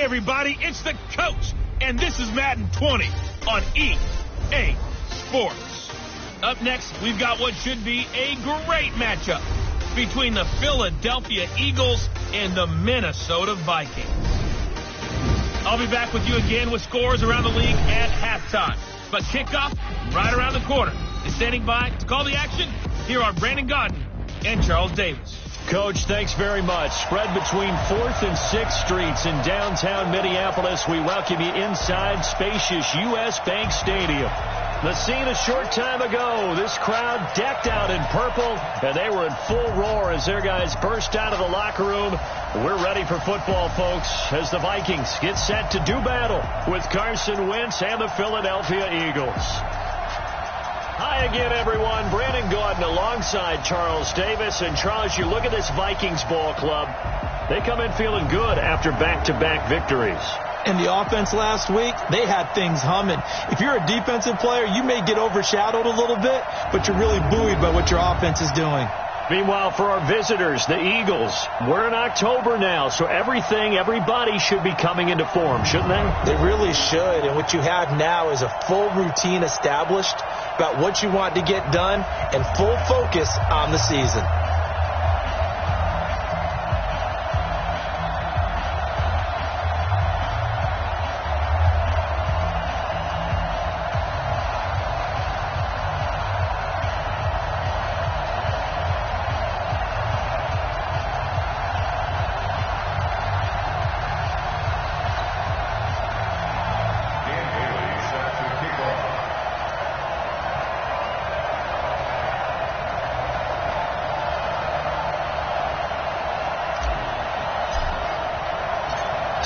everybody, it's the coach, and this is Madden 20 on EA Sports. Up next, we've got what should be a great matchup between the Philadelphia Eagles and the Minnesota Vikings. I'll be back with you again with scores around the league at halftime. But kickoff right around the corner. And standing by to call the action, here are Brandon Godden and Charles Davis. Coach, thanks very much. Spread between 4th and 6th Streets in downtown Minneapolis. We welcome you inside spacious U.S. Bank Stadium. The scene a short time ago. This crowd decked out in purple, and they were in full roar as their guys burst out of the locker room. We're ready for football, folks, as the Vikings get set to do battle with Carson Wentz and the Philadelphia Eagles. Hi again, everyone. Brandon Gaudin alongside Charles Davis. And Charles, you look at this Vikings ball club. They come in feeling good after back-to-back victories. And the offense last week, they had things humming. If you're a defensive player, you may get overshadowed a little bit, but you're really buoyed by what your offense is doing. Meanwhile, for our visitors, the Eagles, we're in October now, so everybody should be coming into form, shouldn't they? They really should, and what you have now is a full routine established about what you want to get done and full focus on the season.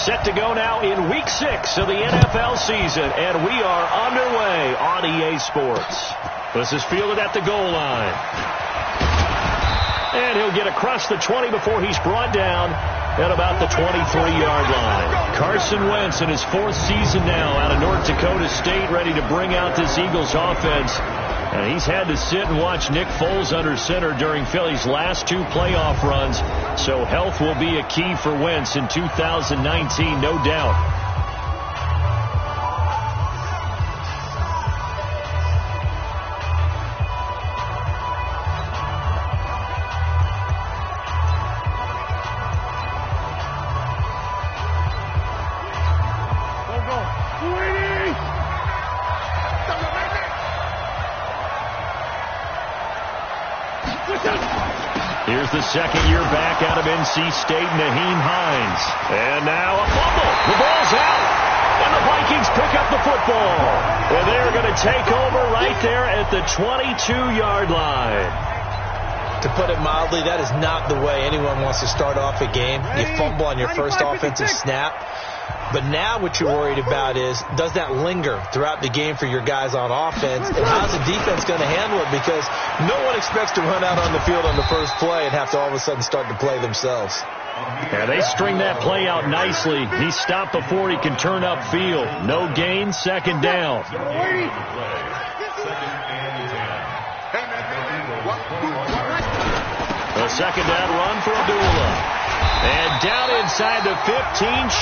Set to go now in Week 6 of the NFL season, and we are underway on EA Sports. This is fielded at the goal line. And he'll get across the 20 before he's brought down at about the 23-yard line. Carson Wentz in his 4th season now out of North Dakota State, ready to bring out this Eagles offense. And he's had to sit and watch Nick Foles under center during Philly's last 2 playoff runs. So health will be a key for Wentz in 2019, no doubt. Here's the second year back out of NC State, Naheem Hines. And now a fumble. The ball's out. And the Vikings pick up the football. And they're going to take over right there at the 22-yard line. To put it mildly, that is not the way anyone wants to start off a game. You fumble on your first offensive snap. But now what you're worried about is, does that linger throughout the game for your guys on offense? And how's the defense going to handle it? Because no one expects to run out on the field on the first play and have to all of a sudden start to play themselves. Yeah, they string that play out nicely. He stopped before he can turn upfield. No gain, second down. A second down run for Abdullah. And down inside the 15,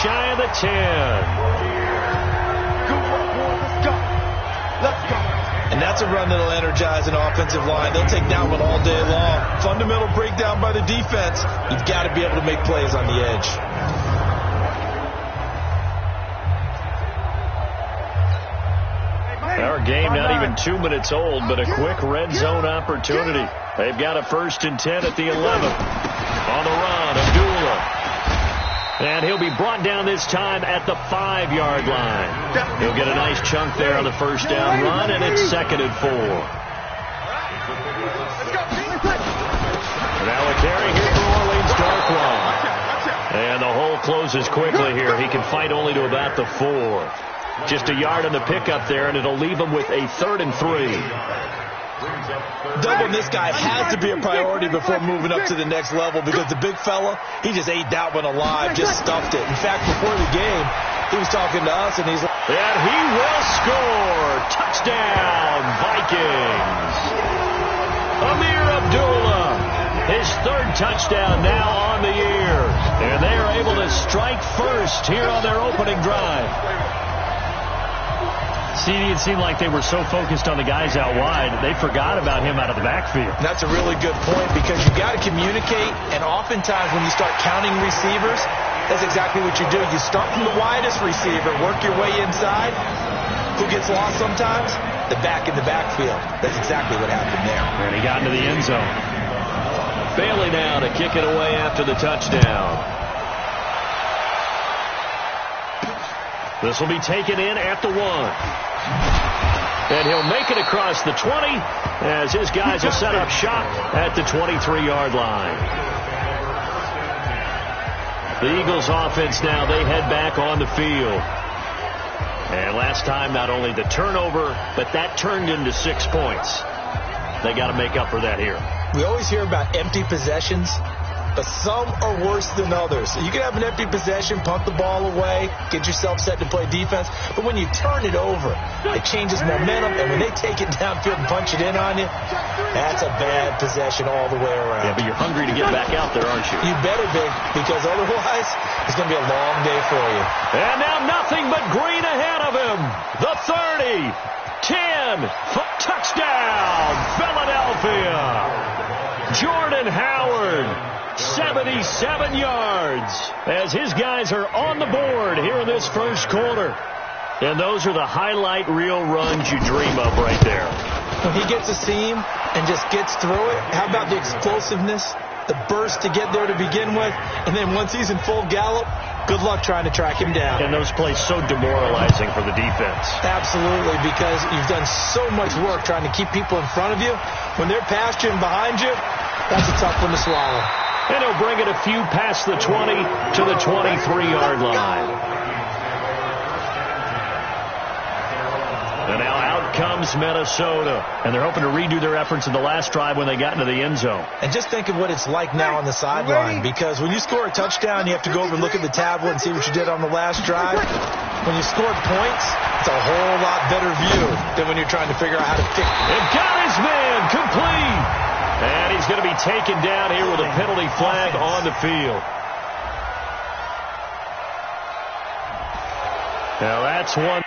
shy of the 10. And that's a run that'll energize an offensive line. They'll take that one all day long. Fundamental breakdown by the defense. You've got to be able to make plays on the edge. Our game not even 2 minutes old, but a quick red zone opportunity. They've got a 1st and 10 at the 11. On the run, Abdullah. And he'll be brought down this time at the 5-yard line. He'll get a nice chunk there on the first down run, and it's 2nd and 4. Now a carry here for Orleans Darkwa. And the hole closes quickly here. He can fight only to about the 4. Just a yard on the pickup there, and it'll leave him with a 3rd and 3. Doubling this guy has to be a priority before moving up to the next level, because the big fella, he just ate that one alive, just stuffed it. In fact, before the game, he was talking to us, and he's like, and he will score. Touchdown, Vikings. Amir Abdullah. His third touchdown now on the year. And they are able to strike first here on their opening drive. CD, it seemed like they were so focused on the guys out wide, they forgot about him out of the backfield. That's a really good point because you got to communicate, and oftentimes when you start counting receivers, that's exactly what you do. You start from the widest receiver, work your way inside. Who gets lost sometimes? The back in the backfield. That's exactly what happened there. And he got into the end zone. Bailey now to kick it away after the touchdown. This will be taken in at the 1. And he'll make it across the 20 as his guys will set up shop at the 23-yard line. The Eagles offense now, they head back on the field. And last time, not only the turnover, but that turned into 6 points. They got to make up for that here. We always hear about empty possessions, but some are worse than others. So you can have an empty possession, punt the ball away, get yourself set to play defense. But when you turn it over, it changes momentum. And when they take it downfield and punch it in on you, that's a bad possession all the way around. Yeah, but you're hungry to get back out there, aren't you? You better be, because otherwise it's going to be a long day for you. And now nothing but green ahead of him. The 30, 10, touchdown, Philadelphia. Jordan Howard. 77 yards as his guys are on the board here in this first quarter. And those are the highlight reel runs you dream of right there. When he gets a seam and just gets through it, how about the explosiveness, the burst to get there to begin with, and then once he's in full gallop, good luck trying to track him down. And those plays so demoralizing for the defense. Absolutely, because you've done so much work trying to keep people in front of you. When they're past you and behind you, that's a tough one to swallow. And he'll bring it a few past the 20 to the 23-yard line. And now out comes Minnesota. And they're hoping to redo their efforts in the last drive when they got into the end zone. And just think of what it's like now on the sideline. Because when you score a touchdown, you have to go over and look at the tablet and see what you did on the last drive. When you scored points, it's a whole lot better view than when you're trying to figure out how to pick. They've got his man complete. And he's going to be taken down here with a penalty flag on the field. Now that's one.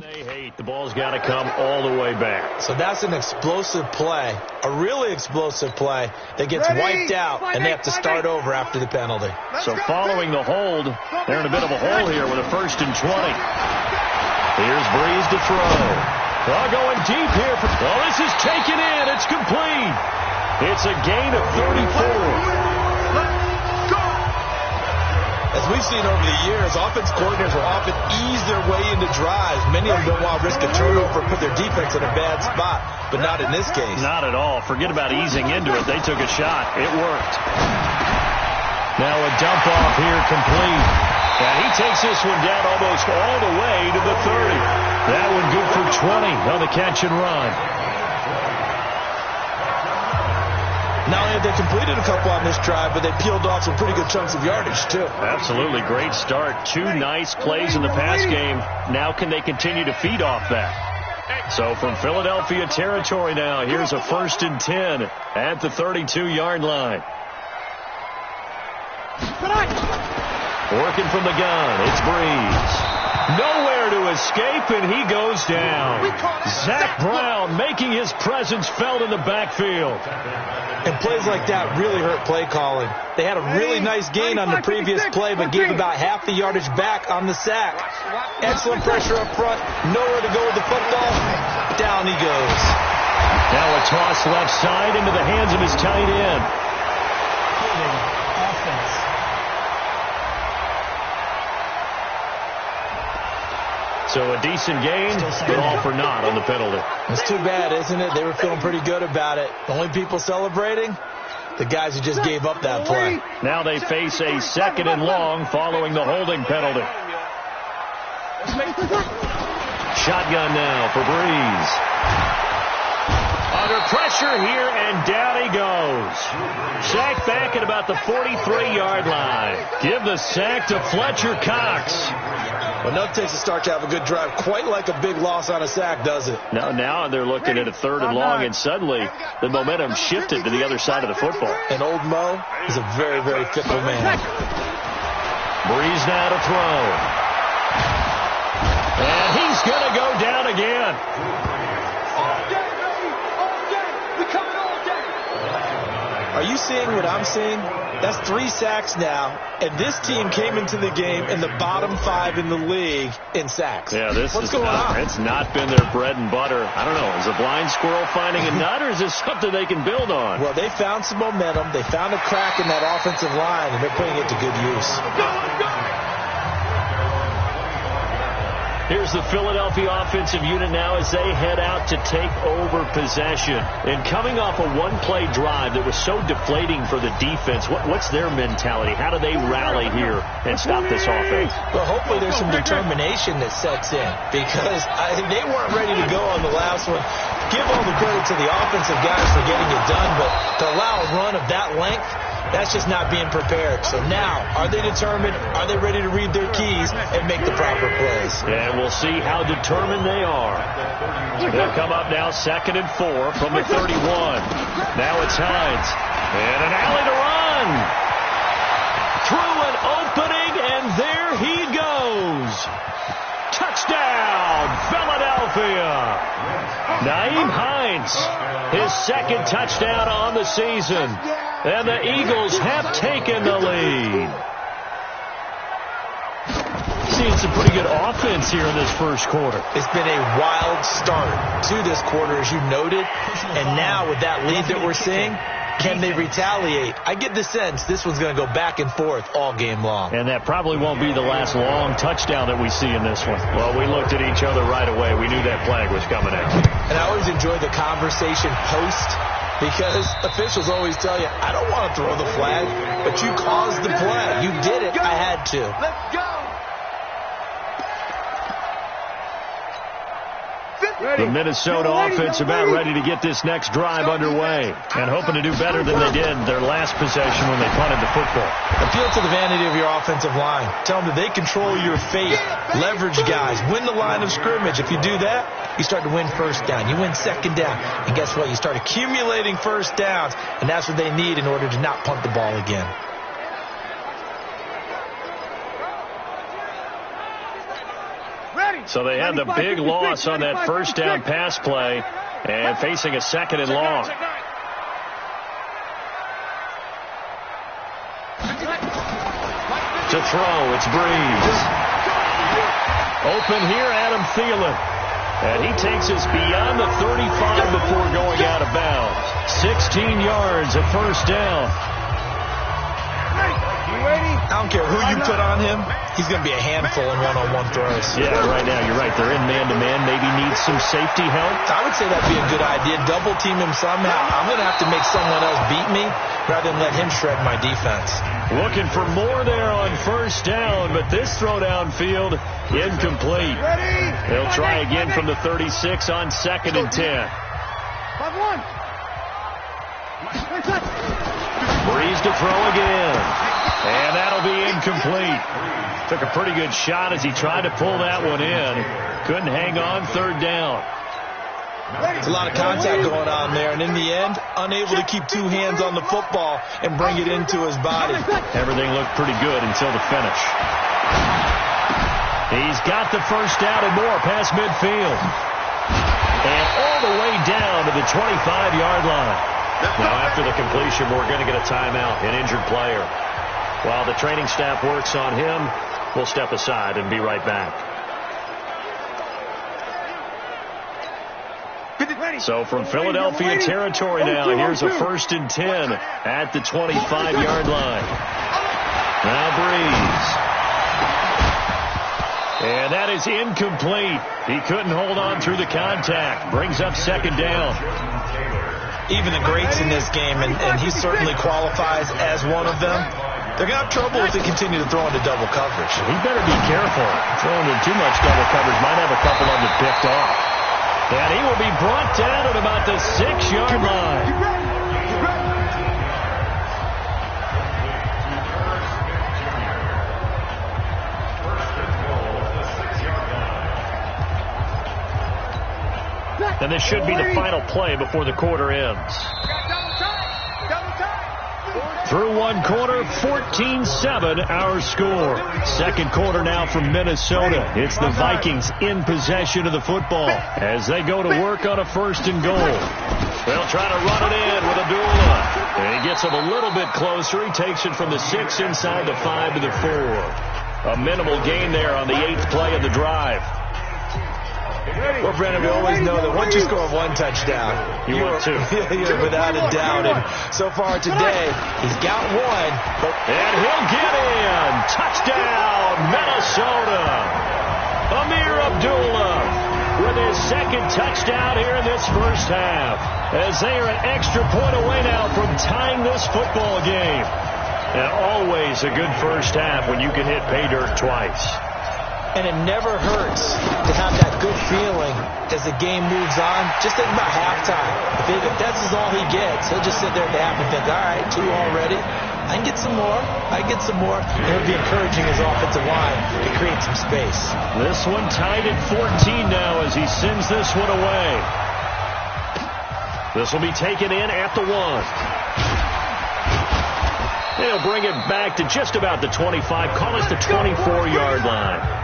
They hate. The ball's got to come all the way back. So that's an explosive play, a really explosive play that gets wiped out, and they have to start over after the penalty. So following the hold, they're in a bit of a hole here with a 1st and 20. Here's Breeze to throw. They're going deep here. Well, this is taken in. It's complete. It's a gain of 34. As we've seen over the years, offense coordinators will often ease their way into drives. Many of them don't want to risk a turnover and put their defense in a bad spot, but not in this case. Not at all. Forget about easing into it. They took a shot. It worked. Now a dump off here complete. And he takes this one down almost all the way to the 30. That one good for 20 on the catch and run. Not only have they completed a couple on this drive, but they peeled off some pretty good chunks of yardage, too. Absolutely. Great start. 2 nice plays in the pass game. Now can they continue to feed off that? So from Philadelphia territory now, here's a 1st and 10 at the 32-yard line. Working from the gun, it's Breeze. Nowhere to escape, and he goes down. Zach Brown making his presence felt in the backfield. And plays like that really hurt play calling. They had a really nice gain on the previous play, but gave about half the yardage back on the sack. Excellent pressure up front. Nowhere to go with the football. Down he goes. Now a toss left side into the hands of his tight end. So a decent gain, but all for naught on the penalty. It's too bad, isn't it? They were feeling pretty good about it. The only people celebrating, the guys who just gave up that play. Now they face a 2nd and long following the holding penalty. shotgun now for Breeze. Under pressure here, and down he goes. Sack back at about the 43-yard line. Give the sack to Fletcher Cox. Well, enough takes to start to have a good drive. Quite like a big loss on a sack, does it? Now they're looking at a 3rd and long, and suddenly the momentum shifted to the other side of the football. And old Mo is a very, very fickle man. Breeze now to throw. And he's going to go down again. Are you seeing what I'm seeing? That's 3 sacks now, and this team came into the game in the bottom 5 in the league in sacks. Yeah, What's going on? It's not been their bread and butter. I don't know. Is a blind squirrel finding a nut, or is this something they can build on? Well, they found some momentum. They found a crack in that offensive line, and they're putting it to good use. Here's the Philadelphia offensive unit now as they head out to take over possession. And coming off a one-play drive that was so deflating for the defense, what's their mentality? How do they rally here and stop this offense? Well, hopefully there's some determination that sets in, because they weren't ready to go on the last one. Give all the credit to the offensive guys for getting it done, but to allow a run of that length, that's just not being prepared. So now, are they determined? Are they ready to read their keys and make the proper plays? And we'll see how determined they are. They'll come up now 2nd and 4 from the 31. Now it's Hines. And an alley to run. Through an opening, and there he goes. Touchdown, Philadelphia. Nyheim Hines, his 2nd touchdown on the season. And the Eagles have taken the lead. Seeing some pretty good offense here in this first quarter. It's been a wild start to this quarter, as you noted. And now with that lead that we're seeing, can they retaliate? I get the sense this one's going to go back and forth all game long. And that probably won't be the last long touchdown that we see in this one. Well, we looked at each other right away. We knew that flag was coming out. And I always enjoy the conversation post, because officials always tell you, I don't want to throw the flag, but you caused the play. You did it. I had to. Let's go. The Minnesota offense about ready to get this next drive underway and hoping to do better than they did their last possession when they punted the football. Appeal to the vanity of your offensive line. Tell them that they control your fate. Leverage guys. Win the line of scrimmage. If you do that, you start to win first down. You win second down. And guess what? You start accumulating first downs, and that's what they need in order to not punt the ball again. So they had the big loss on that first down pass play and facing a 2nd and long. To throw, it's Breeze. Open here, Adam Thielen. And he takes us beyond the 35 before going out of bounds. 16 yards, a first down. I don't care who you put on him. He's going to be a handful in one-on-one throws. Yeah, right now, you're right. They're in man-to-man. Maybe needs some safety help. I would say that'd be a good idea. Double team him somehow. I'm going to have to make someone else beat me rather than let him shred my defense. Looking for more there on first down, but this throw downfield, incomplete. They'll try again from the 36 on 2nd and 10. 5-1. Breeze to throw again. And that'll be incomplete. Took a pretty good shot as he tried to pull that one in. Couldn't hang on 3rd down. There's a lot of contact going on there, and in the end, unable to keep 2 hands on the football and bring it into his body. Everything looked pretty good until the finish. He's got the first down and more past midfield. And all the way down to the 25-yard line. Now, after the completion, we're going to get a timeout, an injured player. While the training staff works on him, we'll step aside and be right back. So from Philadelphia territory now, here's a 1st and 10 at the 25-yard line. Now Breeze. And that is incomplete. He couldn't hold on through the contact. Brings up 2nd down. Even the greats in this game, and he certainly qualifies as one of them, They're going to have trouble if they continue to throw into double coverage. He better be careful. Throwing in too much double coverage might have a couple of them picked off. And he will be brought down at about the 6-yard line. And this should be the final play before the quarter ends. Through one quarter, 14-7 our score. Second quarter now from Minnesota. It's the Vikings in possession of the football as they go to work on a 1st and goal. They'll try to run it in with Abdullah. And he gets him a little bit closer. He takes it from the 6 inside the 5 to the 4. A minimal gain there on the 8th play of the drive. Well, Brandon, we always know that once you score one touchdown, you want two. You're without a doubt. And so far today, he's got one. And he'll get in. Touchdown, Minnesota. Amir Abdullah with his 2nd touchdown here in this first half. As they are an extra point away now from tying this football game. And always a good first half when you can hit pay dirt twice. And it never hurts to have that good feeling as the game moves on. Just think about halftime. If that's all he gets, he'll just sit there at the half and think, all right, 2 already. I can get some more. And it'll be encouraging his offensive line to create some space. This one tied at 14 now as he sends this one away. This will be taken in at the 1. They'll bring it back to just about the 25. Call it the 24-yard line.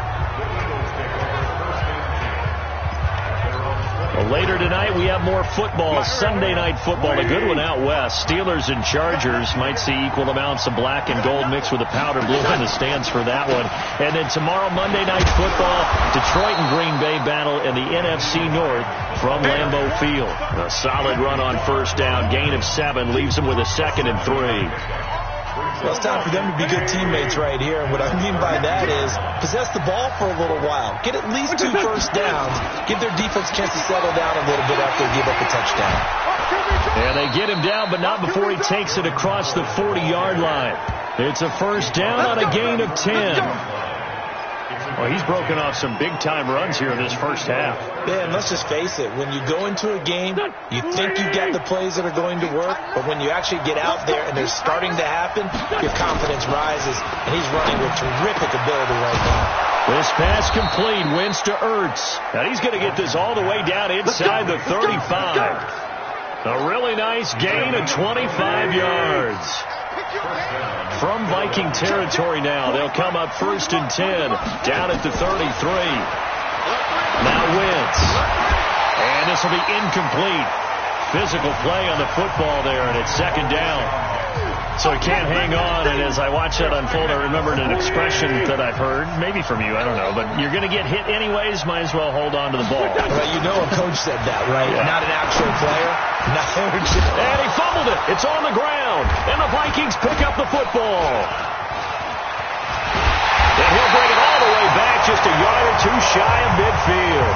Well, later tonight, we have more football. Sunday night football, a good one out west. Steelers and Chargers might see equal amounts of black and gold mixed with a powder blue in the stands for that one. And then tomorrow, Monday night football, Detroit and Green Bay battle in the NFC North from Lambeau Field. A solid run on 1st down. Gain of 7 leaves them with a 2nd and 3. Well, it's time for them to be good teammates right here. And what I mean by that is possess the ball for a little while. Get at least 2 first downs. Give their defense a chance to settle down a little bit after they give up a touchdown. And they get him down, but not before he takes it across the 40-yard line. It's a 1st down on a gain of 10. Well, he's broken off some big-time runs here in this first half. Yeah, and let's just face it. When you go into a game, you think you've got the plays that are going to work, but when you actually get out there and they're starting to happen, your confidence rises, and he's running with terrific ability right now. This pass complete. Wins to Ertz. Now he's going to get this all the way down inside the 35. A really nice gain of 25 yards. From Viking territory now, they'll come up 1st and 10, down at the 33. Now Wentz. And this will be incomplete. Physical play on the football there, and it's 2nd down. So he can't hang on, and as I watch that unfold, I remembered an expression that I've heard, maybe from you, I don't know, but you're going to get hit anyways, might as well hold on to the ball. Well, you know a coach said that, right? Yeah. Not an actual player. And he fumbled it. It's on the ground, and the Vikings pick up the football. And he'll bring it all the way back, just a yard or 2 shy of midfield.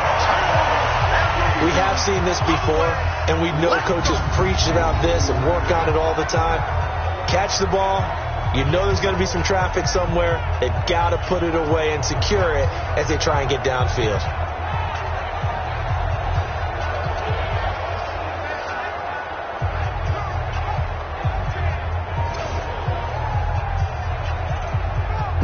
We have seen this before, and we know coaches preach about this and work on it all the time. Catch the ball. You know there's going to be some traffic somewhere. They've got to put it away and secure it as they try and get downfield.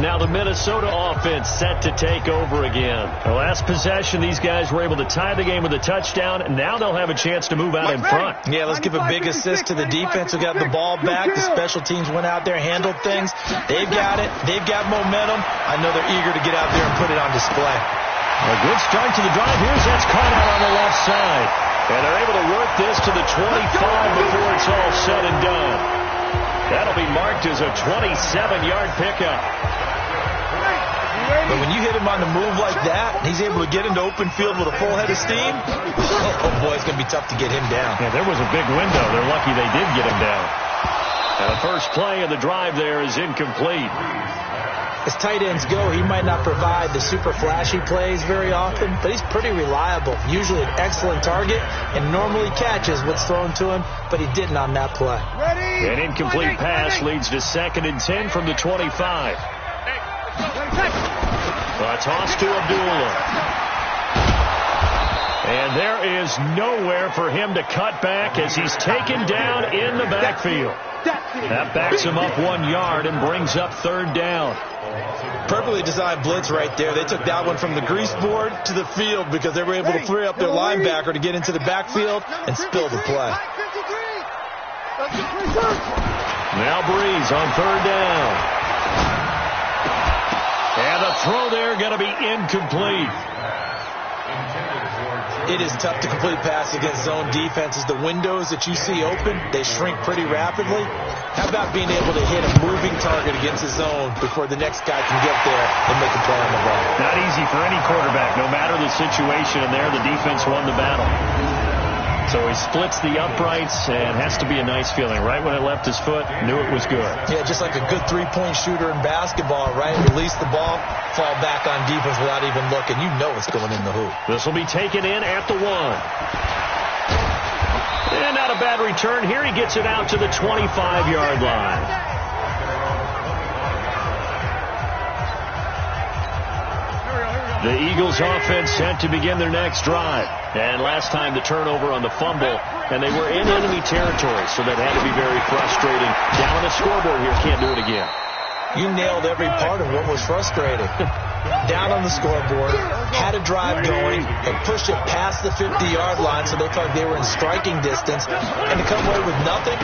Now the Minnesota offense set to take over again. The last possession, these guys were able to tie the game with a touchdown, and now they'll have a chance to move out in front. Yeah, let's give a big assist to the defense who got the ball back. The special teams went out there, handled things. They've got it. They've got momentum. I know they're eager to get out there and put it on display. A good start to the drive. Here's that's caught out on the left side. And they're able to work this to the 25 before it's all said and done. That'll be marked as a 27-yard pickup. But when you hit him on the move like that, he's able to get into open field with a full head of steam. Oh, boy, it's going to be tough to get him down. Yeah, there was a big window. They're lucky they did get him down. And the first play of the drive there is incomplete. As tight ends go, he might not provide the super flashy plays very often, but he's pretty reliable, usually an excellent target, and normally catches what's thrown to him, but he didn't on that play. An incomplete pass leads to 2nd and 10 from the 25. A toss to Abdullah. And there is nowhere for him to cut back as he's taken down in the backfield. That backs him up 1 yard and brings up 3rd down. Perfectly designed blitz right there. They took that one from the grease board to the field because they were able to free up their linebacker to get into the backfield and spill the play. Now Breeze on 3rd down. And the throw there going to be incomplete. It is tough to complete passes against zone defenses. The windows that you see open, they shrink pretty rapidly. How about being able to hit a moving target against the zone before the next guy can get there and make a play on the ball? Not easy for any quarterback. No matter the situation, and there the defense won the battle. So he splits the uprights and has to be a nice feeling. Right when it left his foot, knew it was good. Yeah, just like a good three-point shooter in basketball, right? Release the ball, fall back on defense without even looking. You know it's going in the hoop. This will be taken in at the 1. And not a bad return. Here he gets it out to the 25-yard line. The Eagles offense set to begin their next drive. And last time the turnover on the fumble, and they were in enemy territory, so that had to be very frustrating. Down on the scoreboard here, can't do it again. You nailed every part of what was frustrating. Down on the scoreboard, had a drive going, and pushed it past the 50-yard line so they felt like they were in striking distance, and to come away with nothing,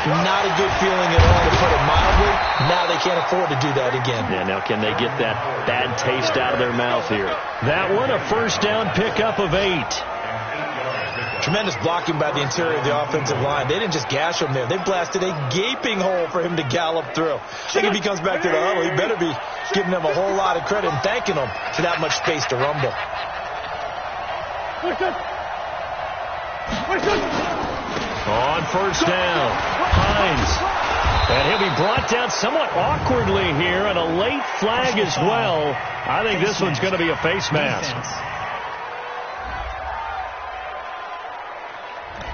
not a good feeling at all, to put it mildly. Now they can't afford to do that again. Yeah, now can they get that bad taste out of their mouth here? That one, a 1st down pickup of 8. Tremendous blocking by the interior of the offensive line. They didn't just gash him there. They blasted a gaping hole for him to gallop through. I think if he comes back to the huddle, he better be giving them a whole lot of credit and thanking them for that much space to rumble. On 1st down, Hines. And he'll be brought down somewhat awkwardly here, and a late flag as well. I think this one's going to be a face mask.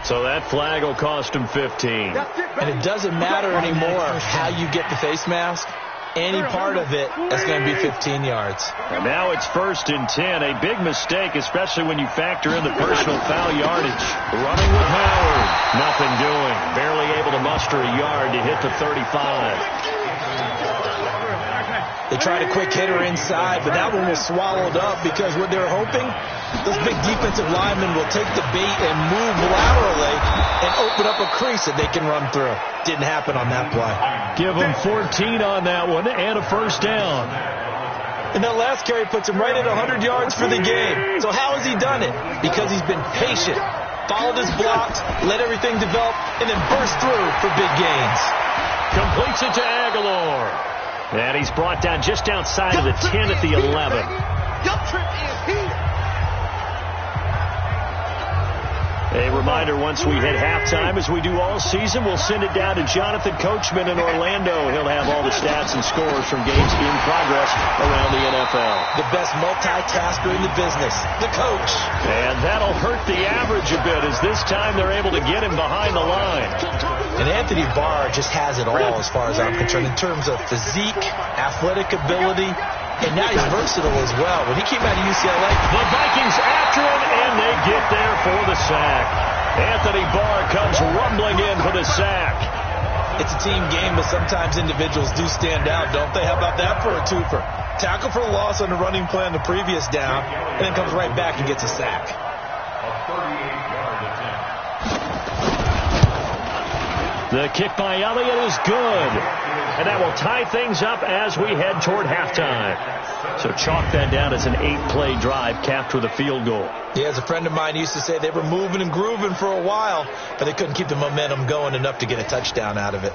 So that flag will cost him 15. And it doesn't matter anymore how you get the face mask. Any part of it, that's going to be 15 yards. And now it's 1st and 10. A big mistake, especially when you factor in the personal foul yardage. Running with Howard. Nothing doing. Barely able to muster a yard to hit the 35. They tried a quick hitter inside, but that one was swallowed up because what they're hoping, those big defensive linemen will take the bait and move laterally and open up a crease that they can run through. Didn't happen on that play. Give them 14 on that one and a 1st down. And that last carry puts him right at 100 yards for the game. So how has he done it? Because he's been patient, followed his blocks, let everything develop, and then burst through for big gains. Completes it to Aguilar. And he's brought down just outside of the 10 at the 11. A reminder, once we hit halftime, as we do all season, we'll send it down to Jonathan Coachman in Orlando. He'll have all the stats and scores from games in progress around the NFL. The best multitasker in the business, the coach. And that'll hurt the average a bit, as this time they're able to get him behind the line. And Anthony Barr just has it all as far as I'm concerned in terms of physique, athletic ability, and now he's versatile as well. When he came out of UCLA, the Vikings after him, and they get there for the sack. Anthony Barr comes rumbling in for the sack. It's a team game, but sometimes individuals do stand out, don't they? How about that for a twofer? Tackle for a loss on the running play on the previous down, and then comes right back and gets a sack. The kick by Elliott is good. And that will tie things up as we head toward halftime. So chalk that down as an 8-play drive capped with a field goal. Yeah, as a friend of mine used to say, they were moving and grooving for a while, but they couldn't keep the momentum going enough to get a touchdown out of it.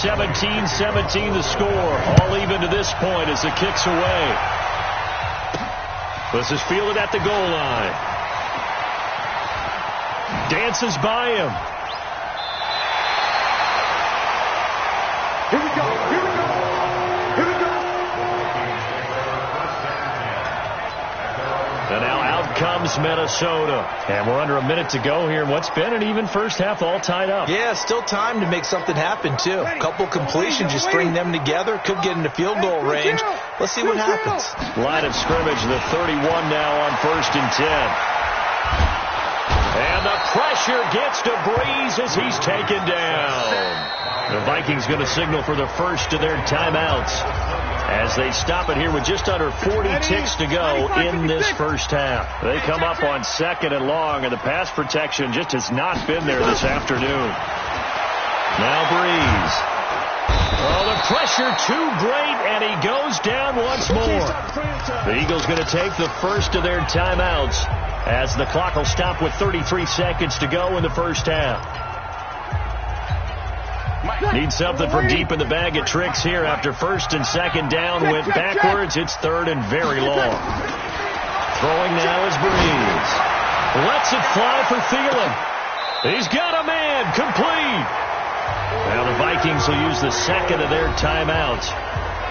17-17 the score. All even to this point as the kick's away. This is fielded at the goal line. Dances by him. Here we go. is Minnesota. And we're under a minute to go here in what's been an even first half, all tied up. Yeah, still time to make something happen, too. A couple completions, you string them together, could get into field goal range. Let's see what happens. Line of scrimmage, the 31 now on 1st and 10. And the pressure gets to Breeze as he's taken down. The Vikings going to signal for the first of their timeouts as they stop it here with just under 40 ticks to go in this first half. They come up on 2nd and long, and the pass protection just has not been there this afternoon. Now Breeze. Oh, the pressure too great, and he goes down once more. The Eagles going to take the first of their timeouts as the clock will stop with 33 seconds to go in the first half. Need something from deep in the bag of tricks here after 1st and 2nd down. Went backwards. It's 3rd and very long. Throwing now is Breeze. Lets it fly for Thielen. He's got a man. Complete. Now the Vikings will use the second of their timeouts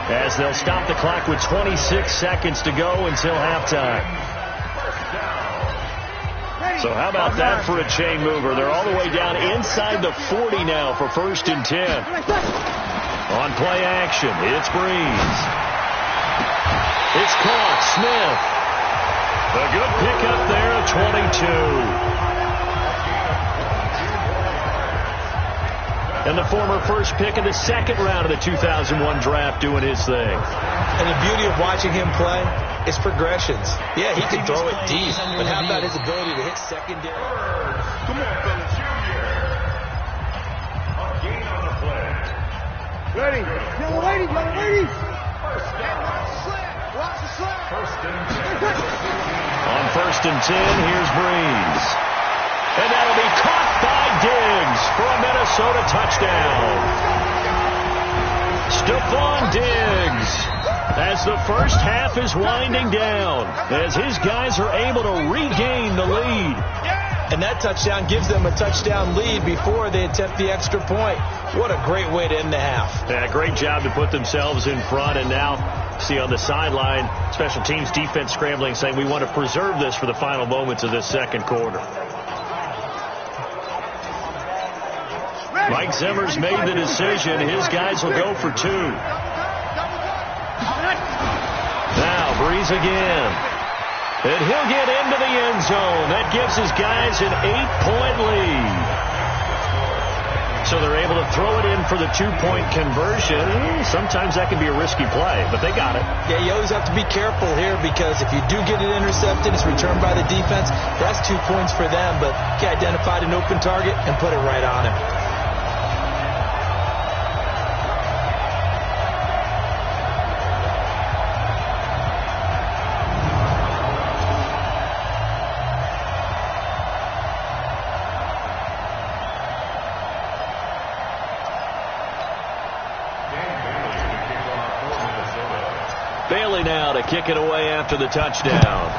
as they'll stop the clock with 26 seconds to go until halftime. So how about that for a chain mover? They're all the way down inside the 40 now for 1st and 10. On play action, it's Breeze. It's caught. Smith. A good pickup there at 22. And the former first pick in the 2nd round of the 2001 draft doing his thing. And the beauty of watching him play is progressions. Yeah, he can throw it deep, but how about his ability to hit secondary? Come on, fellas, a gain on the play. Ready. Yellow lady. Watch the slap. 1st and 10. On 1st and 10, here's Breeze. And that'll be caught by Diggs for a Minnesota touchdown. Stephon Diggs, as the first half is winding down, as his guys are able to regain the lead. And that touchdown gives them a touchdown lead before they attempt the extra point. What a great way to end the half. Yeah, great job to put themselves in front, and now see on the sideline, special teams defense scrambling, saying we want to preserve this for the final moments of this second quarter. Mike Zimmer's made the decision. His guys will go for 2. Now Breeze again. And he'll get into the end zone. That gives his guys an 8-point lead. So they're able to throw it in for the 2-point conversion. Sometimes that can be a risky play, but they got it. Yeah, you always have to be careful here because if you do get it intercepted, it's returned by the defense. That's 2 points for them, but he identified an open target and put it right on him. Bailey now to kick it away after the touchdown.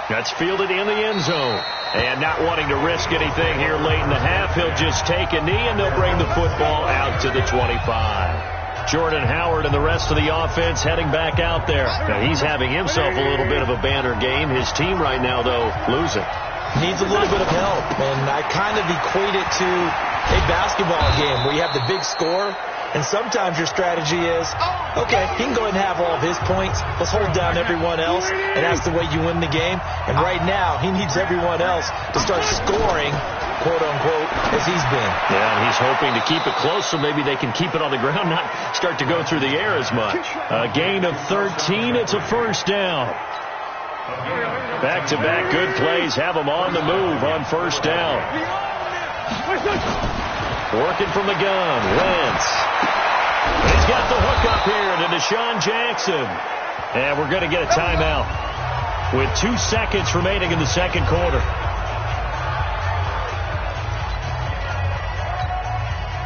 That's fielded in the end zone. And not wanting to risk anything here late in the half, he'll just take a knee and they'll bring the football out to the 25. Jordan Howard and the rest of the offense heading back out there. Now he's having himself a little bit of a banner game. His team right now, though, losing. Needs a little bit of help, and I kind of equate it to a basketball game where you have the big score. And sometimes your strategy is, okay, he can go ahead and have all of his points. Let's hold down everyone else, and that's the way you win the game. And right now, he needs everyone else to start scoring, quote-unquote, as he's been. Yeah, and he's hoping to keep it close so maybe they can keep it on the ground, not start to go through the air as much. A gain of 13. It's a first down. Back-to-back good plays have them on the move on first down. Working from the gun, Wentz. He's got the hook up here to Deshaun Jackson. And we're going to get a timeout with 2 seconds remaining in the second quarter.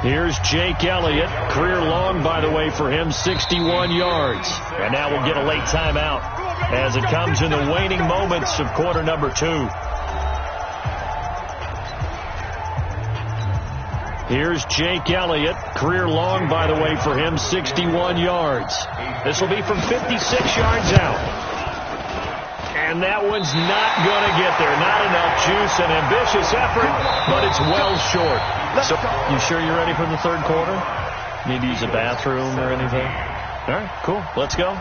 Here's Jake Elliott. Career long, by the way, for him, 61 yards. And now we'll get a late timeout as it comes in the waning moments of quarter number 2. Here's Jake Elliott. Career long, by the way, for him, 61 yards. This will be from 56 yards out. And that one's not going to get there. Not enough juice, an ambitious effort, but it's well short. So, you sure you're ready for the third quarter? Need to use a bathroom or anything? All right, cool. Let's go.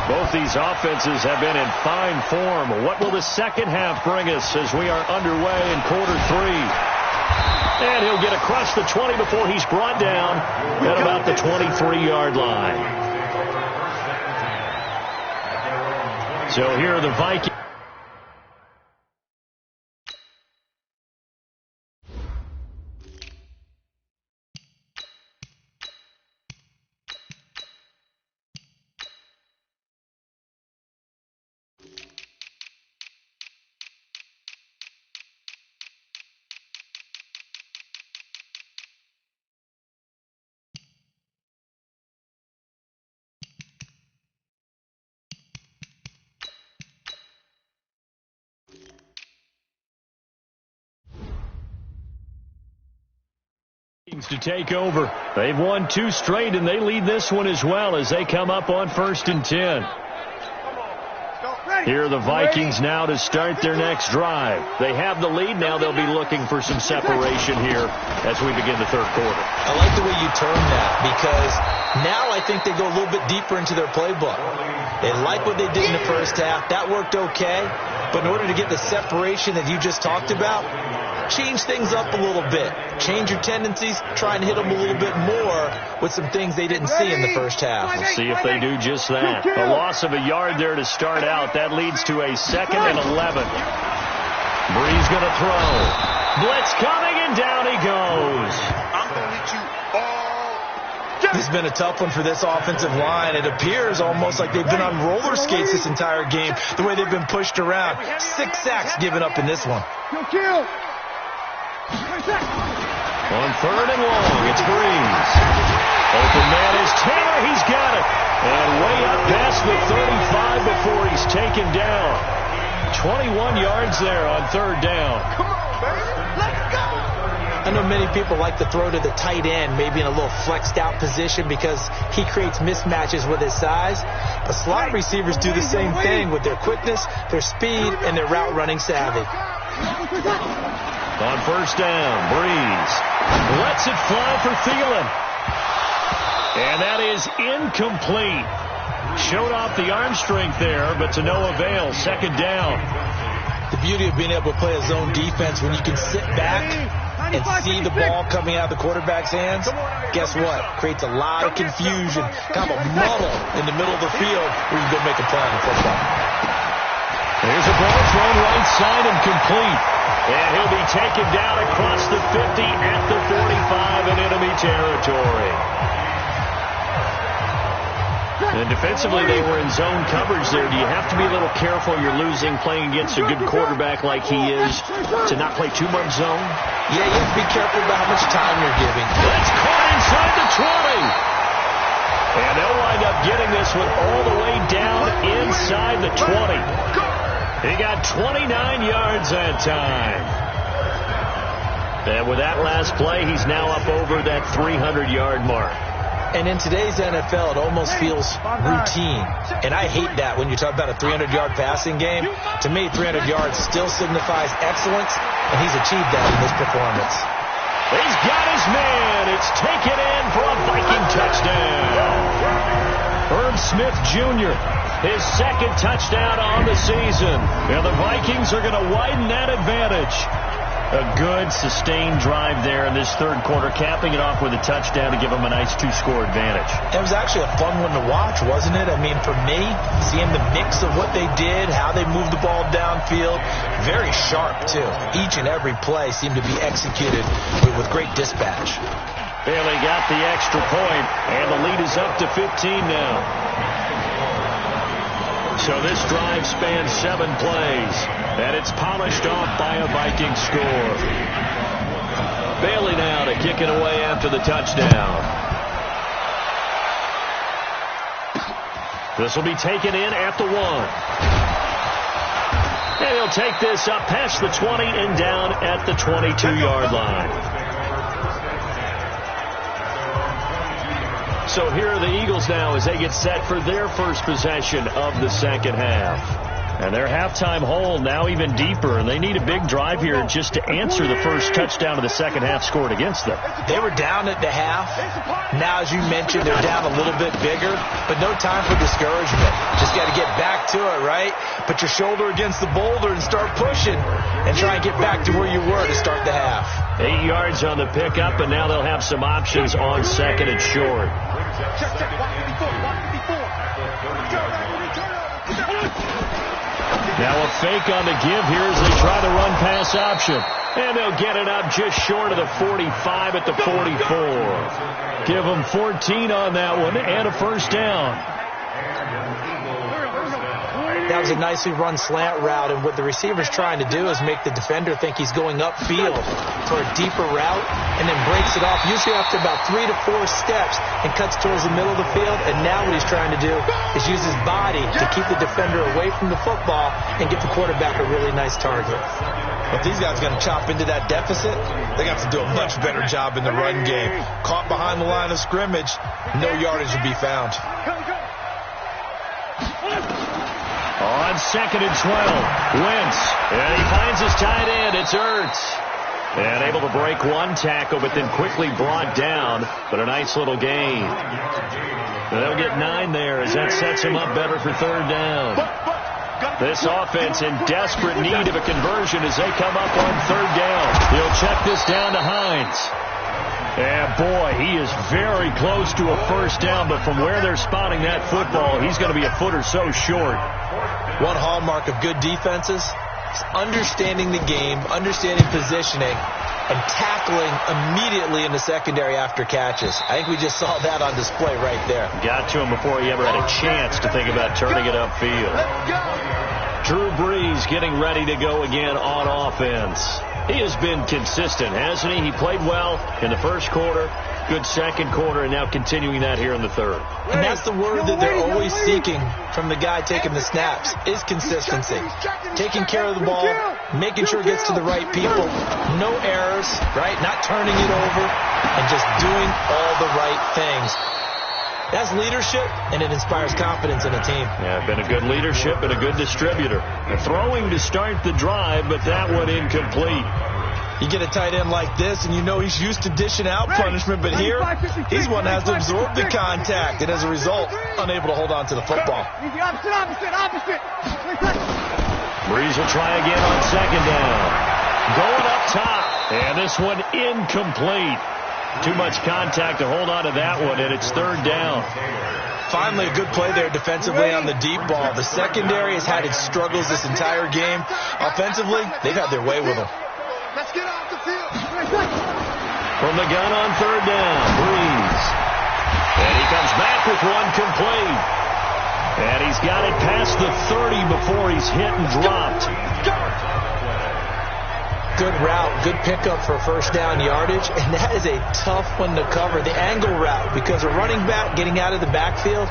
Both these offenses have been in fine form. What will the second half bring us as we are underway in quarter three? And he'll get across the 20 before he's brought down at about the 23-yard line. So here are the Vikings. To take over. They've won 2 straight, and they lead this one as well as they come up on 1st and 10. Here are the Vikings now to start their next drive. They have the lead. Now they'll be looking for some separation here as we begin the third quarter. I like the way you term that, because now I think they go a little bit deeper into their playbook. They like what they did in the first half. That worked okay. But in order to get the separation that you just talked about, change things up a little bit. Change your tendencies. Try and hit them a little bit more with some things they didn't see in the first half. We'll see if they do just that. A loss of a yard there to start out. That leads to a 2nd and 11. Bree's going to throw. Blitz coming, and down he goes. I'm going to hit you all. This has been a tough one for this offensive line. It appears almost like they've been on roller skates this entire game, the way they've been pushed around. 6 sacks given up in this one. Kill. On 3rd and long, it's Breeze. Open man is Taylor. He's got it. And way up past the 35 before he's taken down. 21 yards there on 3rd down. Come on, baby. Let's go. I know many people like to throw to the tight end, maybe in a little flexed out position because he creates mismatches with his size. But slot receivers do the same thing with their quickness, their speed, and their route running savvy. On 1st down, Breeze lets it fly for Thielen. And that is incomplete. Showed off the arm strength there, but to no avail. 2nd down. The beauty of being able to play a zone defense when you can sit back and see the ball coming out of the quarterback's hands, guess what? Creates a lot of confusion, kind of a muddle in the middle of the field where you can go make a play on the football. There's a ball thrown right side and complete. And he'll be taken down across the 50 at the 45 in enemy territory. And defensively, they were in zone coverage there. Do you have to be a little careful you're losing playing against a good quarterback like he is to not play too much zone? Yeah, you have to be careful about how much time you're giving. That's caught inside the 20. And they'll wind up getting this one all the way down inside the 20. He got 29 yards that time. And with that last play, he's now up over that 300-yard mark. And in today's NFL, it almost feels routine. And I hate that when you talk about a 300-yard passing game. To me, 300 yards still signifies excellence, and he's achieved that in this performance. He's got his man. It's taken in for a Viking touchdown. Herb Smith Jr., his 2nd touchdown on the season. And the Vikings are going to widen that advantage. A good, sustained drive there in this third quarter, capping it off with a touchdown to give them a nice 2-score advantage. It was actually a fun one to watch, wasn't it? I mean, for me, seeing the mix of what they did, how they moved the ball downfield, very sharp, too. Each and every play seemed to be executed with great dispatch. Bailey got the extra point, and the lead is up to 15 now. So this drive spans 7 plays, and it's polished off by a Viking score. Bailey now to kick it away after the touchdown. This will be taken in at the 1. And he'll take this up past the 20 and down at the 22-yard line. So here are the Eagles now as they get set for their first possession of the second half. And their halftime hole now even deeper, and they need a big drive here just to answer the first touchdown of the second half scored against them. They were down at the half. Now, as you mentioned, they're down a little bit bigger, but no time for discouragement. Just got to get back to it, right? Put your shoulder against the boulder and start pushing and try and get back to where you were to start the half. 8 yards on the pickup, and now they'll have some options on second and short. Now a fake on the give here as they try the run pass option. And they'll get it up just short of the 45 at the 44. Give them 14 on that one and a first down. That was a nicely run slant route, and what the receiver's trying to do is make the defender think he's going upfield for a deeper route and then breaks it off, usually after about 3 to 4 steps, and cuts towards the middle of the field. And now what he's trying to do is use his body to keep the defender away from the football and give the quarterback a really nice target. If these guys are going to chop into that deficit, they got to do a much better job in the run game. Caught behind the line of scrimmage, no yardage will be found. On second and 12, Wentz, and he finds his tight end. It's Ertz. And able to break one tackle, but then quickly brought down. But a nice little gain. They'll get 9 there as that sets him up better for third down. This offense in desperate need of a conversion as they come up on third down. He'll check this down to Hines. And boy, he is very close to a first down, but from where they're spotting that football, he's going to be a foot or so short. One hallmark of good defenses is understanding the game, understanding positioning, and tackling immediately in the secondary after catches. I think we just saw that on display right there. Got to him before he ever had a chance to think about turning it upfield. Drew Brees getting ready to go again on offense. He has been consistent, hasn't he? He played well in the first quarter, good second quarter, and now continuing that here in the third. And that's the word that they're always seeking from the guy taking the snaps, is consistency. Taking care of the ball, making sure it gets to the right people, no errors, right? Not turning it over, and just doing all the right things. That's leadership, and it inspires confidence in a team. Yeah, been a good leadership and a good distributor. Throwing to start the drive, but that one incomplete. You get a tight end like this, and you know he's used to dishing out punishment, but here, he's one that has to absorb the contact, and as a result, unable to hold on to the football. Opposite. Brees will try again on second down. Going up top, and this one incomplete. Too much contact to hold on to that one, and it's third down. Finally, a good play there defensively on the deep ball. The secondary has had its struggles this entire game. Offensively, they've had their way with them. Let's get off the field. From the gun on third down, Brees. And he comes back with one complete. And he's got it past the 30 before he's hit and dropped. Good route, good pickup for first down yardage, and that is a tough one to cover, the angle route, because a running back getting out of the backfield,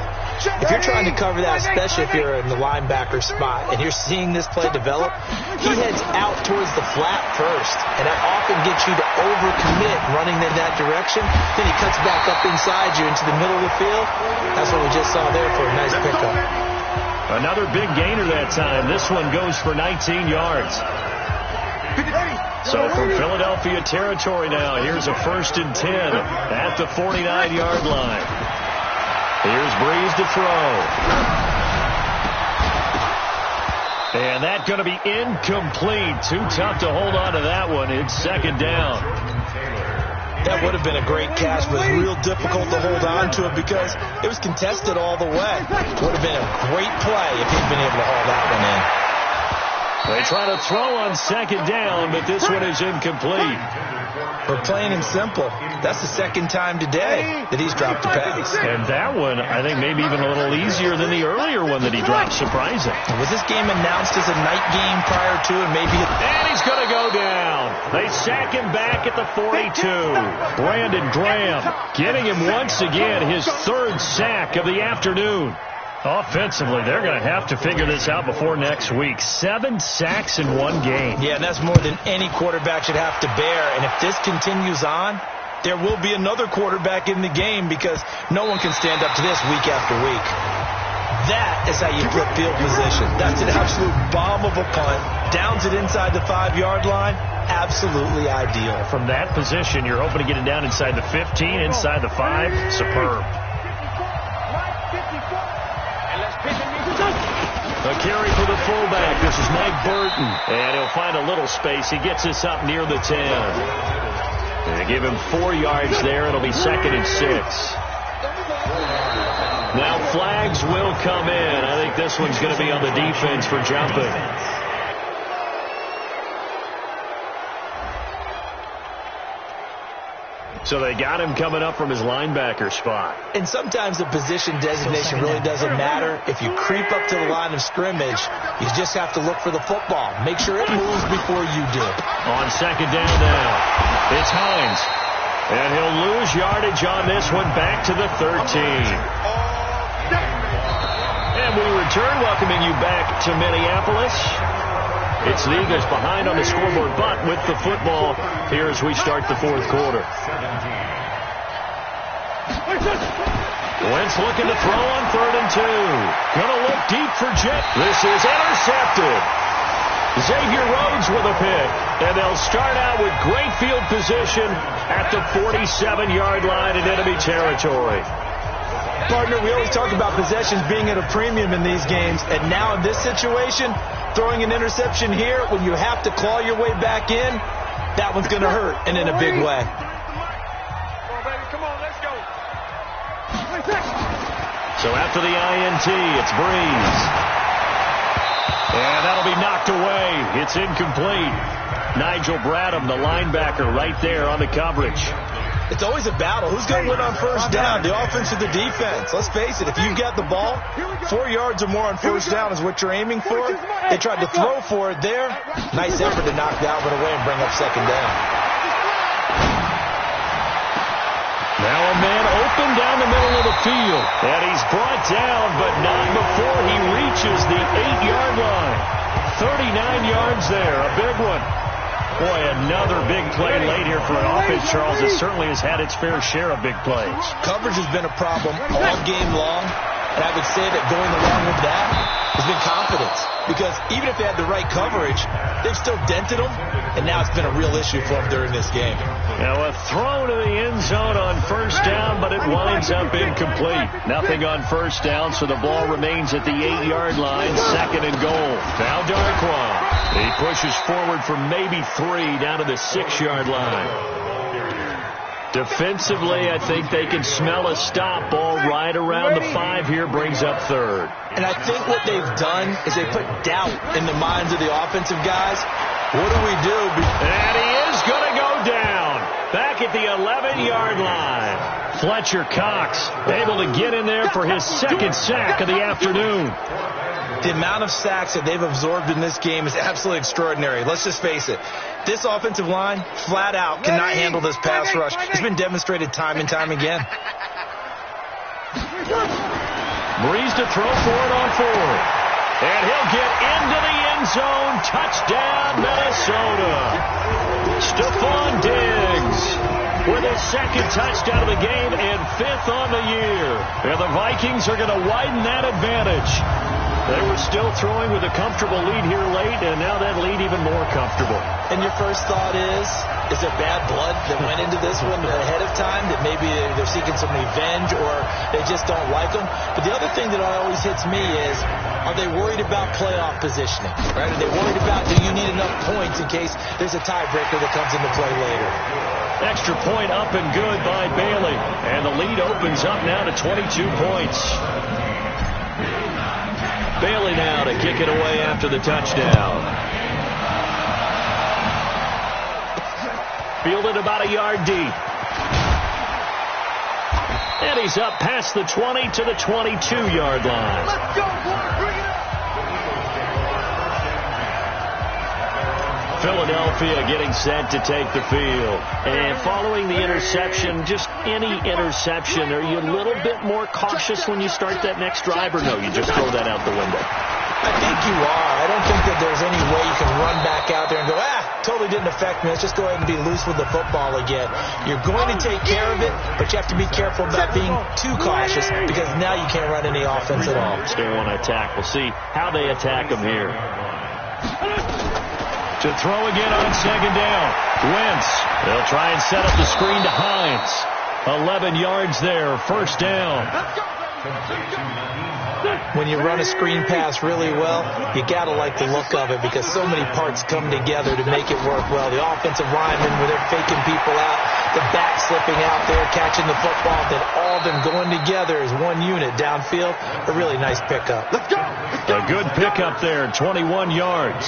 if you're trying to cover that, especially if you're in the linebacker spot, and you're seeing this play develop, he heads out towards the flat first, and that often gets you to overcommit running in that direction. Then he cuts back up inside you into the middle of the field. That's what we just saw there for a nice pickup. Another big gainer that time. This one goes for 19 yards. So from Philadelphia territory now, here's a 1st and 10 at the 49-yard line. Here's Brees to throw. And that's going to be incomplete. Too tough to hold on to that one. It's second down. That would have been a great catch, but it was real difficult to hold on to it because it was contested all the way. Would have been a great play if he'd been able to haul that one in. They try to throw on second down, but this one is incomplete. For plain and simple, that's the second time today that he's dropped a pass. And that one, I think, maybe even a little easier than the earlier one that he dropped. Surprising. Was this game announced as a night game prior to it? And he's going to go down. They sack him back at the 42. Brandon Graham getting him once again his 3rd sack of the afternoon. Offensively, they're going to have to figure this out before next week. 7 sacks in one game. Yeah, and that's more than any quarterback should have to bear. And if this continues on, there will be another quarterback in the game because no one can stand up to this week after week. That is how you flip field position. That's an absolute bomb of a punt. Downs it inside the 5-yard line. Absolutely ideal. From that position, you're hoping to get it down inside the 15, inside the 5. Superb. A carry for the fullback. This is Mike Burton. And he'll find a little space. He gets us up near the 10. And they give him 4 yards there. It'll be 2nd and 6. Now flags will come in. I think this one's going to be on the defense for jumping. So they got him coming up from his linebacker spot. And sometimes the position designation really doesn't matter. If you creep up to the line of scrimmage, you just have to look for the football. Make sure it moves before you do. On 2nd down now, it's Hines. And he'll lose yardage on this one back to the 13. And we return, welcoming you back to Minneapolis. It's the Eagles behind on the scoreboard, but with the football here as we start the 4th quarter. Wentz looking to throw on 3rd and 2. Gonna look deep for Jet. This is intercepted. Xavier Rhodes with a pick. And they'll start out with great field position at the 47-yard line in enemy territory. Partner, we always talk about possessions being at a premium in these games, and now in this situation, throwing an interception here when you have to claw your way back in, that one's going to hurt, and in a big way. So after the INT, it's Breeze. And that'll be knocked away. It's incomplete. Nigel Bradham, the linebacker, right there on the coverage. It's always a battle. Who's going to win on 1st down, the offense or the defense? Let's face it, if you've got the ball, 4 yards or more on 1st down is what you're aiming for. They tried to throw for it there. Nice effort to knock that one away and bring up 2nd down. Now a man open down the middle of the field. And he's brought down, but not before he reaches the 8-yard line. 39 yards there, a big one. Boy, another big play late here for an offense, Charles. It certainly has had its fair share of big plays. Coverage has been a problem all game long, and I would say that going along with that has been confidence. Because even if they had the right coverage, they've still dented them, and now it's been a real issue for them during this game. Now a throw to the end zone on 1st down, but it winds up incomplete. Nothing on 1st down, so the ball remains at the 8-yard line, 2nd and goal. Now Darquan. He pushes forward for maybe 3 down to the 6-yard line. Defensively, I think they can smell a stop. Ball right around the 5 here, brings up 3rd. And I think what they've done is they put doubt in the minds of the offensive guys. What do we do? And he is going to go down. Back at the 11-yard line. Fletcher Cox able to get in there for his 2nd sack of the afternoon. The amount of sacks that they've absorbed in this game is absolutely extraordinary. Let's just face it. This offensive line, flat out, cannot handle this pass rush. It's been demonstrated time and time again. Breeze to throw for it on 4th. And he'll get into the end zone. Touchdown, Minnesota. Stephon Diggs with his 2nd touchdown of the game and 5th on the year. And the Vikings are going to widen that advantage. They were still throwing with a comfortable lead here late, and now that lead even more comfortable. And your first thought is there bad blood that went into this one ahead of time, that maybe they're seeking some revenge or they just don't like them? But the other thing that always hits me is, are they worried about playoff positioning? Right? Are they worried about, do you need enough points in case there's a tiebreaker that comes into play later? Extra point up and good by Bailey. And the lead opens up now to 22 points. Bailey now to kick it away after the touchdown. Fielded about a yard deep. And he's up past the 20 to the 22-yard line. Let's go, boy. Bring it up. Philadelphia getting set to take the field. And following the interception, just any interception, are you a little bit more cautious when you start that next drive, or no, you just throw that out the window? I think you are. I don't think that there's any way you can run back out there and go, totally didn't affect me. Let's just go ahead and be loose with the football again. You're going to take care of it, but you have to be careful about being too cautious because now you can't run any offense at all. They want to attack. We'll see how they attack them here. To throw again on second down. Wentz. They'll try and set up the screen to Hines. 11 yards there. First down. When you run a screen pass really well, you got to like the look of it because so many parts come together to make it work well. The offensive linemen, where they're faking people out, the back slipping out there, catching the football, then all of them going together as one unit downfield. A really nice pickup. Let's go! A good pickup there, 21 yards.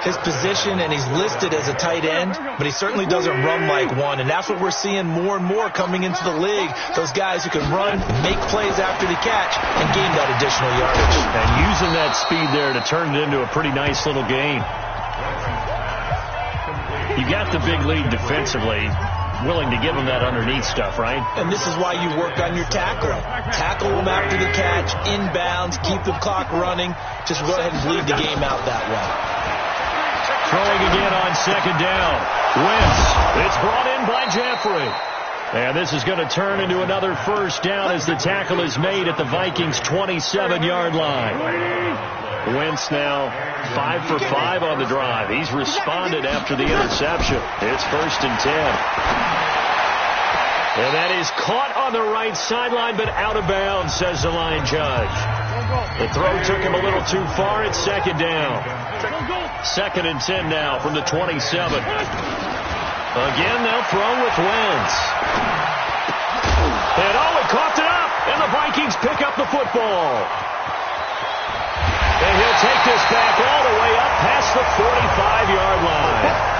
His position, and he's listed as a tight end, but he certainly doesn't run like one, and that's what we're seeing more and more coming into the league. Those guys who can run, make plays after the catch, and gain that additional yardage. And using that speed there to turn it into a pretty nice little game. You got the big lead defensively, willing to give them that underneath stuff, right? And this is why you work on your tackling. Tackle them after the catch, inbounds, keep the clock running. Just go ahead and bleed the game out that way. Throwing again on second down. Wentz. It's brought in by Jeffrey. And this is going to turn into another first down as the tackle is made at the Vikings' 27-yard line. Wentz now 5 for 5 on the drive. He's responded after the interception. It's 1st and 10. And that is caught on the right sideline, but out of bounds, says the line judge. The throw took him a little too far. It's second down. 2nd and 10 now from the 27. Again, they'll throw with Wentz. And he coughed it up, and the Vikings pick up the football. And he'll take this back all the way up past the 45-yard line.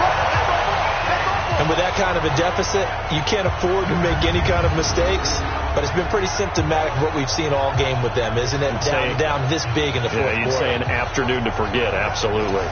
And with that kind of a deficit, you can't afford to make any kind of mistakes. But it's been pretty symptomatic of what we've seen all game with them, isn't it? Down this big in the fourth quarter. You'd say an afternoon to forget, absolutely.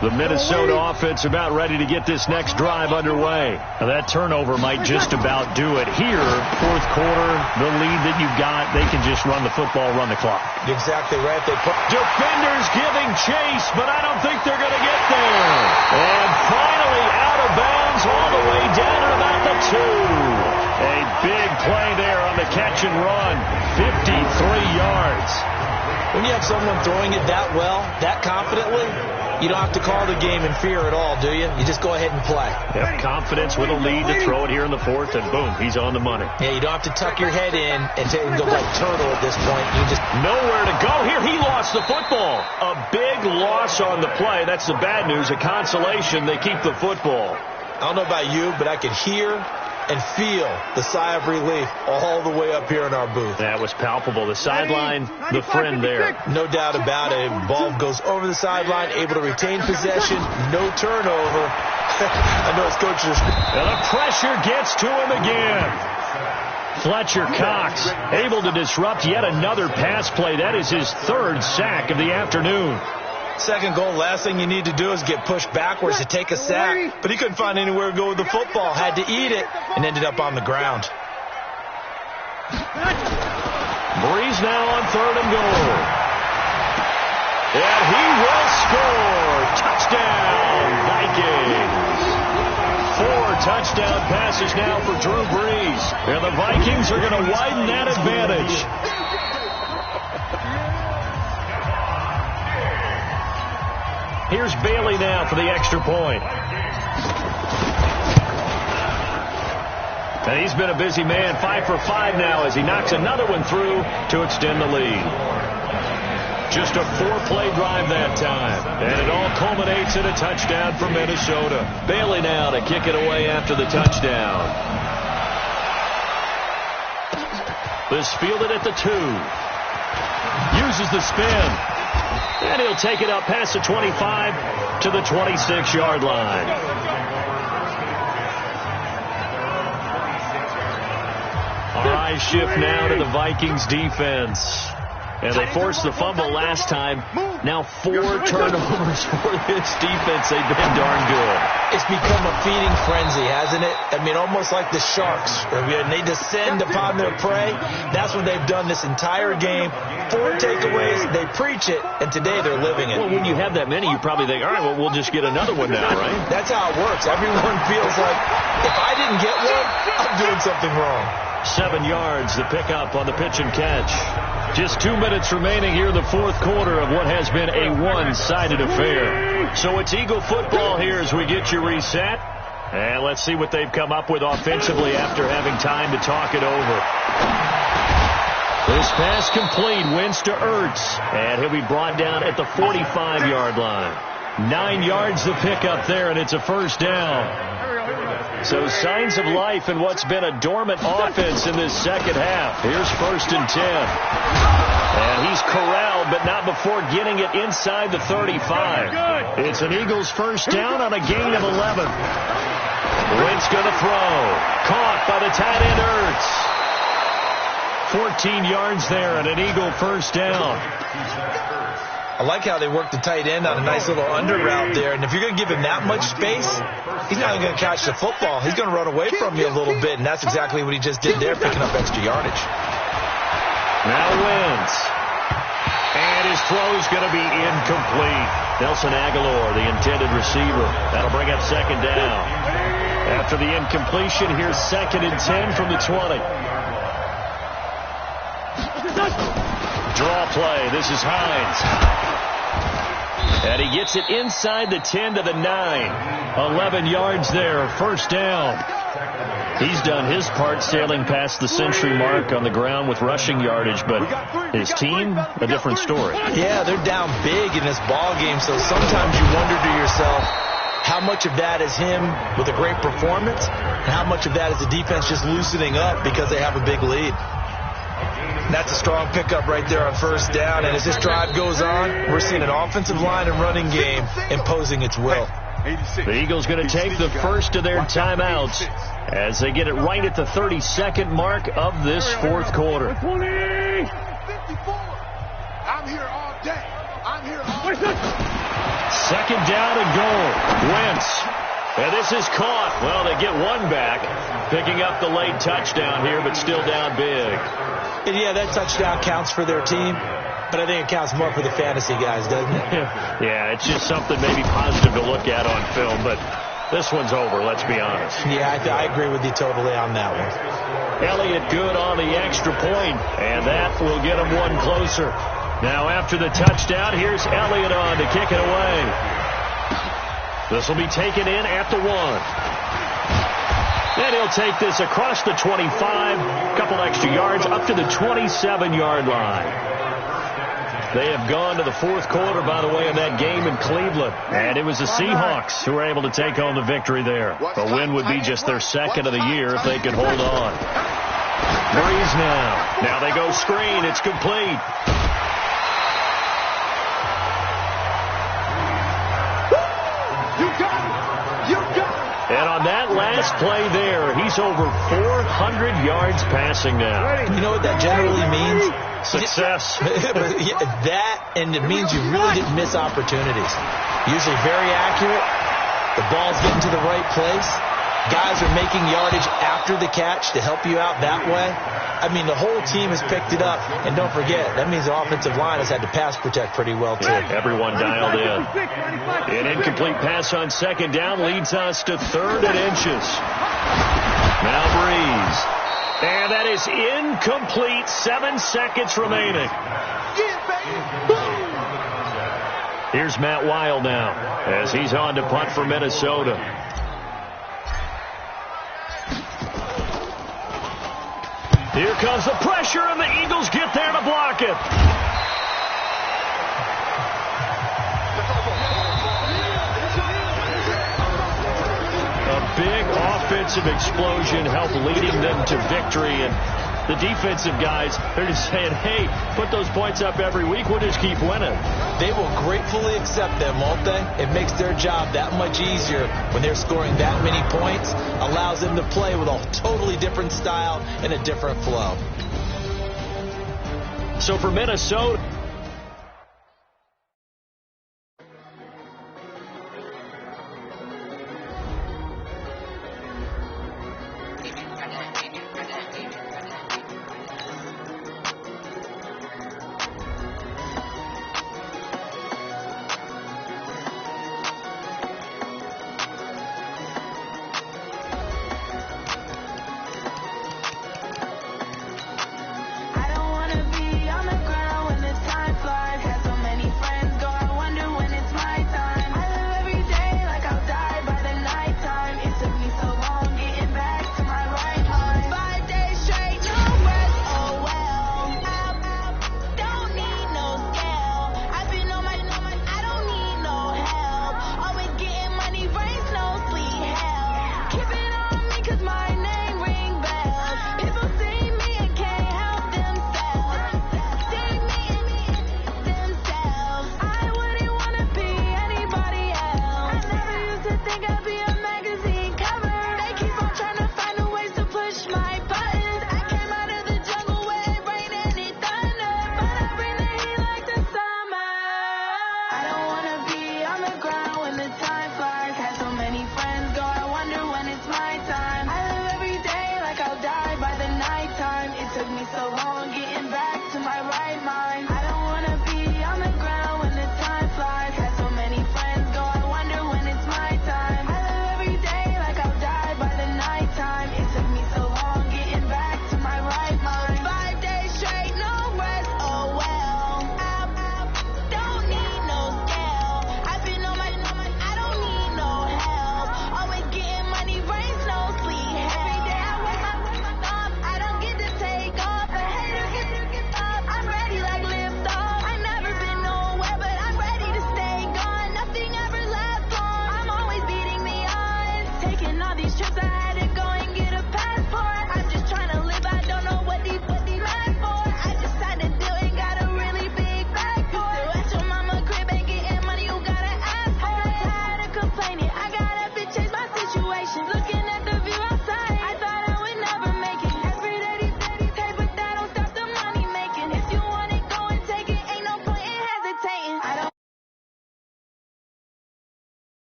The Minnesota offense about ready to get this next drive underway. Now that turnover might just about do it here. Fourth quarter, the lead that you've got, they can just run the football, run the clock. Exactly right. Defenders giving chase, but I don't think they're going to get there. And finally out of bounds all the way down at about the 2. A big play there on the catch and run. 53 yards. When you have someone throwing it that well, that confidently, you don't have to call the game in fear at all, do you? You just go ahead and play. Have confidence with a lead to throw it here in the fourth, and boom, he's on the money. Yeah, you don't have to tuck your head in and go like turtle at this point. You just nowhere to go here. He lost the football. A big loss on the play. That's the bad news. A consolation, they keep the football. I don't know about you, but I could hear and feel the sigh of relief all the way up here in our booth. That was palpable. The sideline, the friend there. No doubt about it. Ball goes over the sideline, able to retain possession, no turnover. I know his coach just... And the pressure gets to him again. Fletcher Cox able to disrupt yet another pass play. That is his 3rd sack of the afternoon. Second goal, last thing you need to do is get pushed backwards to take a sack. But he couldn't find anywhere to go with the football. Had to eat it and ended up on the ground. Breeze now on 3rd and goal. And he will score. Touchdown, Vikings. 4 touchdown passes now for Drew Brees. And the Vikings are going to widen that advantage. Here's Bailey now for the extra point. And he's been a busy man. 5 for 5 now as he knocks another one through to extend the lead. Just a 4-play drive that time. And it all culminates in a touchdown for Minnesota. Bailey now to kick it away after the touchdown. This fielded at the 2. Uses the spin. And he'll take it up past the 25 to the 26-yard line. Our eyes shift now to the Vikings defense. And they forced the fumble last time. Now 4 turnovers for this defense. They've been darn good. It's become a feeding frenzy, hasn't it? I mean, almost like the sharks. They descend upon their prey. That's what they've done this entire game. 4 takeaways. They preach it, and today they're living it. Well, when you have that many, you probably think, all right, well, we'll just get another one now, right? That's how it works. Everyone feels like, if I didn't get one, I'm doing something wrong. 7 yards, the pickup on the pitch and catch. Just 2 minutes remaining here in the fourth quarter of what has been a one-sided affair. So it's Eagle football here as we get you reset. And let's see what they've come up with offensively after having time to talk it over. This pass complete, wins to Ertz. And he'll be brought down at the 45-yard line. 9 yards the pickup there, and it's a first down. So signs of life in what's been a dormant offense in this second half. Here's 1st and 10. And he's corralled, but not before getting it inside the 35. It's an Eagles first down on a gain of 11. Wentz going to throw. Caught by the tight end Ertz. 14 yards there and an Eagle first down. I like how they work the tight end on a nice little under route there. And if you're going to give him that much space, he's not even going to catch the football. He's going to run away from you a little bit, and that's exactly what he just did there, picking up extra yardage. Now Wentz. And his throw's going to be incomplete. Nelson Aguilar, the intended receiver. That'll bring up second down. After the incompletion, here's 2nd and 10 from the 20. Draw play. This is Hines. And he gets it inside the 10 to the 9. 11 yards there. First down. He's done his part sailing past the century mark on the ground with rushing yardage, but his team, a different story. Yeah, they're down big in this ball game, so sometimes you wonder to yourself, how much of that is him with a great performance, and how much of that is the defense just loosening up because they have a big lead. That's a strong pickup right there on first down. And as this drive goes on, we're seeing an offensive line and running game imposing its will. The Eagles going to take the first of their timeouts as they get it right at the 32nd mark of this fourth quarter. 54. I'm here all day. I'm here all day. 2nd down and goal. Wentz. And this is caught. Well, they get one back, picking up the late touchdown here, but still down big. And yeah, that touchdown counts for their team, but I think it counts more for the fantasy guys, doesn't it? Yeah, it's just something maybe positive to look at on film, but this one's over, let's be honest. Yeah, I agree with you totally on that one. Elliott good on the extra point, and that will get him one closer. Now after the touchdown, here's Elliott on to kick it away. This will be taken in at the 1. And he'll take this across the 25, a couple extra yards, up to the 27-yard line. They have gone to the fourth quarter, by the way, of that game in Cleveland. And it was the Seahawks who were able to take home the victory there. A win would be just their 2nd of the year if they could hold on. Breeze now. Now they go screen. It's complete. And on that last play there, he's over 400 yards passing now. You know what that generally means? Success. That, and it means you really didn't miss opportunities. Usually very accurate. The ball's getting to the right place. Guys are making yardage after the catch to help you out that way. I mean, the whole team has picked it up. And don't forget, that means the offensive line has had to pass protect pretty well, too. Everyone dialed in. An incomplete pass on 2nd down leads us to 3rd and inches. Now Breeze. And that is incomplete. 7 seconds remaining. Here's Matt Weil now as he's on to punt for Minnesota. Here comes the pressure, and the Eagles get there to block it. A big offensive explosion helped leading them to victory, and the defensive guys, they're just saying, hey, put those points up every week, we'll just keep winning. They will gratefully accept them, won't they? It makes their job that much easier when they're scoring that many points, allows them to play with a totally different style and a different flow. So for Minnesota,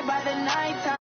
by the night time.